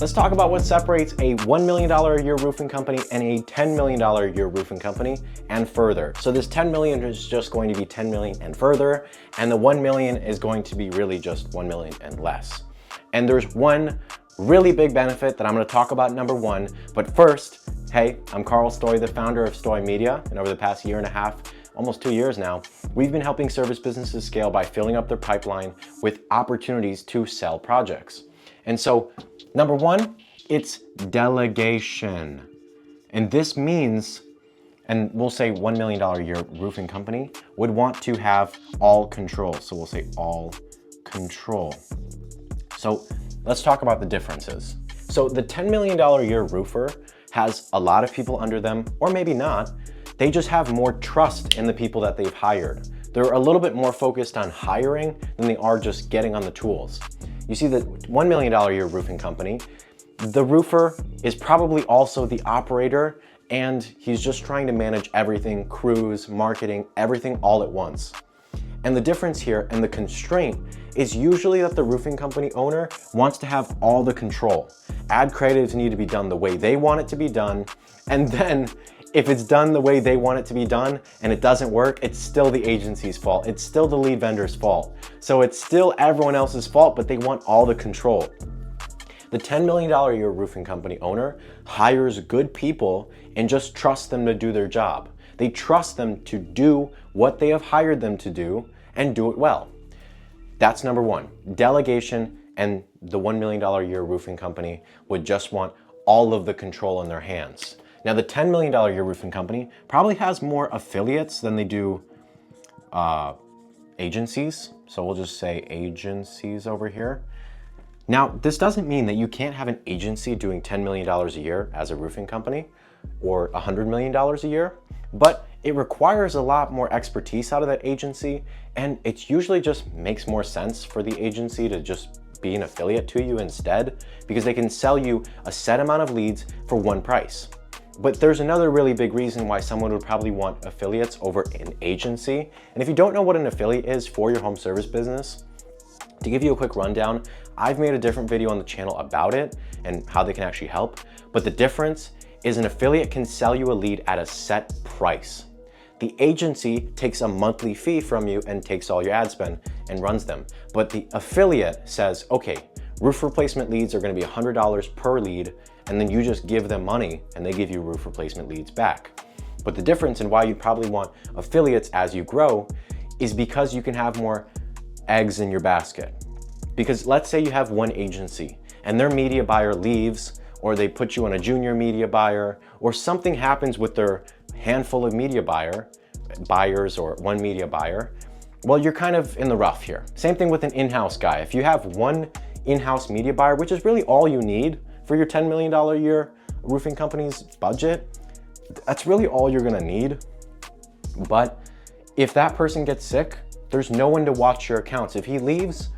Let's talk about what separates a $1 million a year roofing company and a $10 million a year roofing company and further. So this 10 million is just going to be 10 million and further, and the 1 million is going to be really just 1 million and less. And there's one really big benefit that I'm going to talk about, number one. But first, hey, I'm Carl Stoy, the founder of Stoy Media, and over the past year and a half, almost 2 years now, we've been helping service businesses scale by filling up their pipeline with opportunities to sell projects. And so, number one, it's delegation. And this means, and we'll say $1 million a year roofing company would want to have all control. So we'll say all control. So let's talk about the differences. So the $10 million a year roofer has a lot of people under them, or maybe not. They just have more trust in the people that they've hired. They're a little bit more focused on hiring than they are just getting on the tools. You see, the $1 million a year roofing company, the roofer is probably also the operator, and he's just trying to manage everything, crews, marketing, everything all at once. And the difference here and the constraint is usually that the roofing company owner wants to have all the control. Ad creatives need to be done the way they want it to be done, and then if it's done the way they want it to be done and it doesn't work, it's still the agency's fault. It's still the lead vendor's fault. So it's still everyone else's fault, but they want all the control. The $10 million a year roofing company owner hires good people and just trusts them to do their job. They trust them to do what they have hired them to do and do it well. That's number one, delegation, and the $1 million a year roofing company would just want all of the control in their hands. Now, the $10 million a year roofing company probably has more affiliates than they do agencies. So we'll just say agencies over here. Now, this doesn't mean that you can't have an agency doing $10 million a year as a roofing company or $100 million a year, but it requires a lot more expertise out of that agency, and it usually just makes more sense for the agency to just be an affiliate to you instead, because they can sell you a set amount of leads for one price. But there's another really big reason why someone would probably want affiliates over an agency. And if you don't know what an affiliate is for your home service business, to give you a quick rundown, I've made a different video on the channel about it and how they can actually help. But the difference is an affiliate can sell you a lead at a set price. The agency takes a monthly fee from you and takes all your ad spend and runs them. But the affiliate says, okay, roof replacement leads are going to be $100 per lead, and then you just give them money and they give you roof replacement leads back. But the difference in why you probably want affiliates as you grow is because you can have more eggs in your basket. Because let's say you have one agency and their media buyer leaves, or they put you on a junior media buyer, or something happens with their handful of media buyers or one media buyer. Well, you're kind of in the rough here. Same thing with an in-house guy. If you have one in-house media buyer, which is really all you need for your $10 million a year roofing company's budget, that's really all you're gonna need. But if that person gets sick, there's no one to watch your accounts. If he leaves,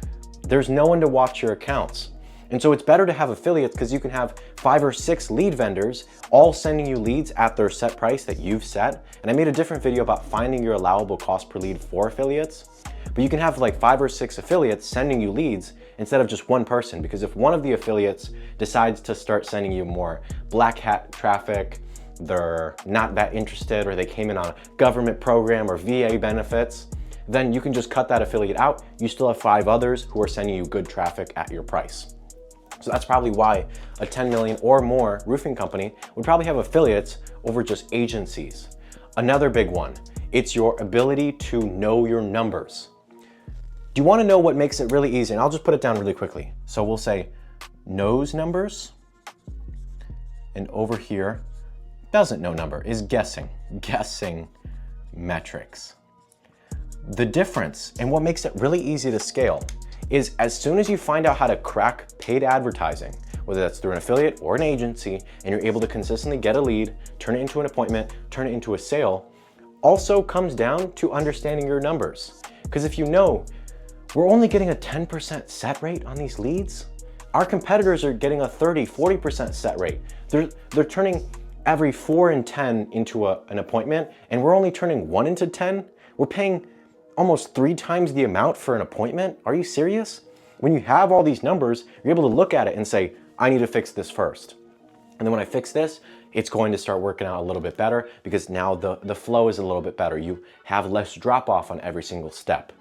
there's no one to watch your accounts. And so it's better to have affiliates because you can have 5 or 6 lead vendors all sending you leads at their set price that you've set. And I made a different video about finding your allowable cost per lead for affiliates. But you can have like 5 or 6 affiliates sending you leads instead of just one person, because if one of the affiliates decides to start sending you more black hat traffic, they're not that interested, or they came in on a government program or VA benefits, then you can just cut that affiliate out. You still have 5 others who are sending you good traffic at your price. So that's probably why a 10 million or more roofing company would probably have affiliates over just agencies. Another big one, it's your ability to know your numbers. Do you want to know what makes it really easy? And I'll just put it down really quickly. So we'll say knows numbers, and over here, doesn't know number, is guessing metrics. The difference and what makes it really easy to scale is as soon as you find out how to crack paid advertising, whether that's through an affiliate or an agency, and you're able to consistently get a lead, turn it into an appointment, turn it into a sale, also comes down to understanding your numbers. Because if you know, we're only getting a 10% set rate on these leads, our competitors are getting a 30, 40% set rate. They're turning every 4 in 10 into an appointment, and we're only turning 1 into 10. We're paying almost 3 times the amount for an appointment. Are you serious? When you have all these numbers, you're able to look at it and say, I need to fix this first. And then when I fix this, it's going to start working out a little bit better because now the flow is a little bit better. You have less drop off on every single step.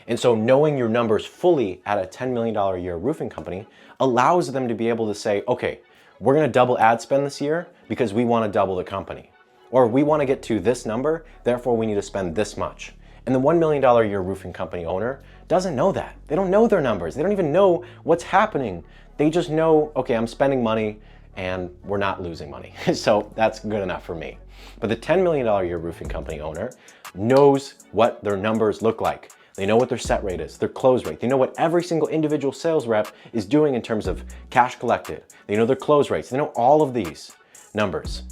And so knowing your numbers fully at a $10 million a year roofing company allows them to be able to say, okay, we're gonna double ad spend this year because we wanna double the company. Or we wanna get to this number, therefore we need to spend this much. And the $1 million a year roofing company owner doesn't know that. They don't know their numbers. They don't even know what's happening. They just know, okay, I'm spending money and we're not losing money. So that's good enough for me. But the $10 million a year roofing company owner knows what their numbers look like. They know what their set rate is, their close rate. They know what every single individual sales rep is doing in terms of cash collected. They know their close rates. They know all of these numbers.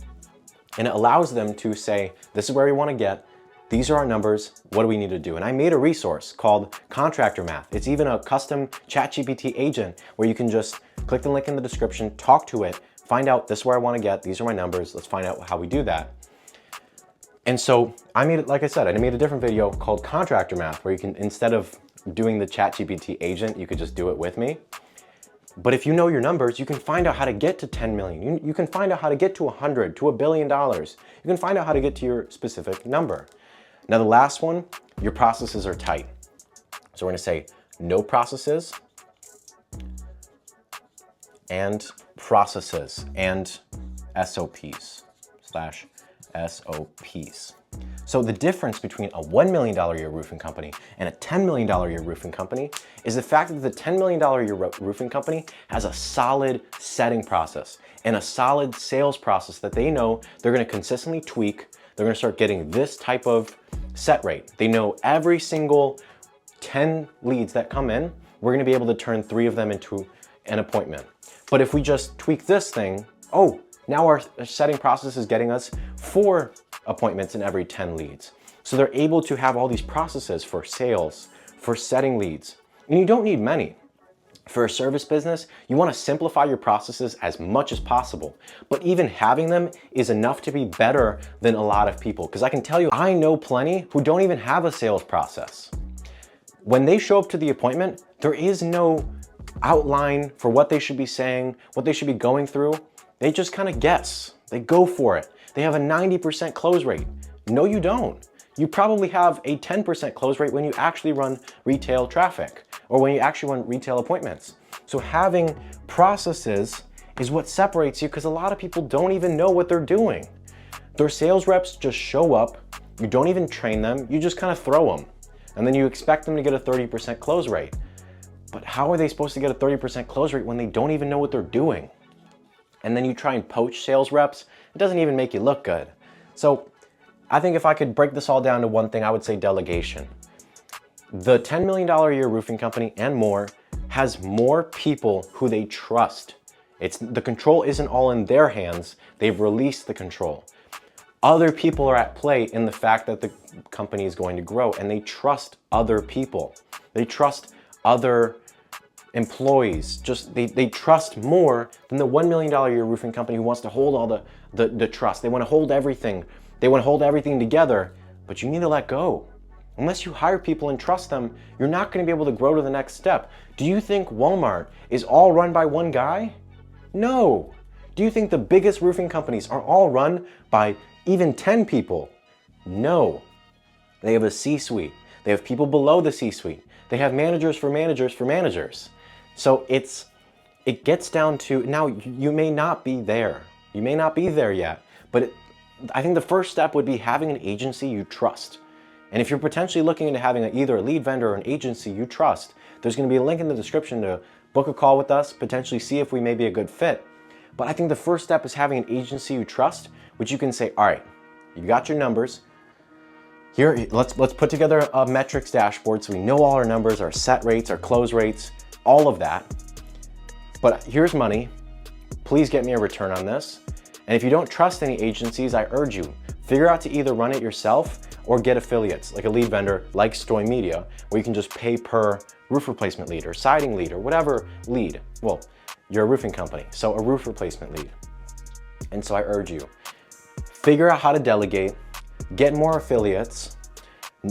And it allows them to say, this is where we want to get. These are our numbers. What do we need to do? And I made a resource called Contractor Math. It's even a custom ChatGPT agent where you can just click the link in the description, talk to it, find out this is where I want to get. These are my numbers. Let's find out how we do that. And so I made it, like I said, I made a different video called Contractor Math where you can, instead of doing the ChatGPT agent, you could just do it with me. But if you know your numbers, you can find out how to get to 10 million. You can find out how to get to 100, to $1 billion. You can find out how to get to your specific number. Now the last one, your processes are tight. So we're gonna say no processes and processes and SOPs /SOPs. So the difference between a $1 million a year roofing company and a $10 million a year roofing company is the fact that the $10 million a year roofing company has a solid setting process and a solid sales process that they know they're gonna consistently tweak. They're gonna start getting this type of set rate. They know every single 10 leads that come in, we're gonna be able to turn 3 of them into an appointment. But if we just tweak this thing, oh, now our setting process is getting us 4 appointments in every 10 leads. So they're able to have all these processes for sales, for setting leads. And you don't need many. For a service business, you want to simplify your processes as much as possible. But even having them is enough to be better than a lot of people. Because I can tell you, I know plenty who don't even have a sales process. When they show up to the appointment, there is no outline for what they should be saying, what they should be going through. They just kind of guess. They go for it. They have a 90% close rate. No, you don't. You probably have a 10% close rate when you actually run retail traffic or when you actually run retail appointments. So having processes is what separates you because a lot of people don't even know what they're doing. Their sales reps just show up. You don't even train them. You just kind of throw them. And then you expect them to get a 30% close rate. But how are they supposed to get a 30% close rate when they don't even know what they're doing? And then you try and poach sales reps, it doesn't even make you look good. So I think if I could break this all down to one thing, I would say delegation. The $10 million a year roofing company and more has more people who they trust. The control isn't all in their hands. They've released the control. Other people are at play in the fact that the company is going to grow and they trust other people. They trust other employees. They trust more than the $1 million a year roofing company who wants to hold all the trust. They want to hold everything. They want to hold everything together, but you need to let go. Unless you hire people and trust them, you're not going to be able to grow to the next step. Do you think Walmart is all run by one guy? No. Do you think the biggest roofing companies are all run by even 10 people? No. They have a C-suite. They have people below the C-suite. They have managers for managers for managers. So it gets down to, now you may not be there. You may not be there yet, but I think the first step would be having an agency you trust. And if you're potentially looking into having either a lead vendor or an agency you trust, there's going to be a link in the description to book a call with us, potentially see if we may be a good fit. But I think the first step is having an agency you trust, which you can say, all right, you got your numbers. Here, let's put together a metrics dashboard so we know all our numbers, our set rates, our close rates, all of that. But here's money. Please get me a return on this. And if you don't trust any agencies, I urge you, figure out to either run it yourself or get affiliates, like a lead vendor like Stoy Media, where you can just pay per roof replacement lead or siding lead or whatever lead. Well, you're a roofing company, so a roof replacement lead. And so I urge you, figure out how to delegate, get more affiliates,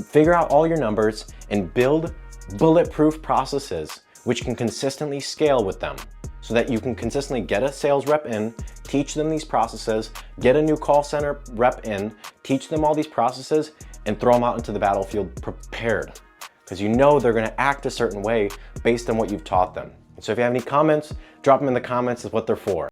figure out all your numbers, and build bulletproof processes which can consistently scale with them. so that you can consistently get a sales rep in, teach them these processes, get a new call center rep in, teach them all these processes, and throw them out into the battlefield prepared. Because you know they're gonna act a certain way based on what you've taught them. So if you have any comments, drop them in the comments. Is what they're for.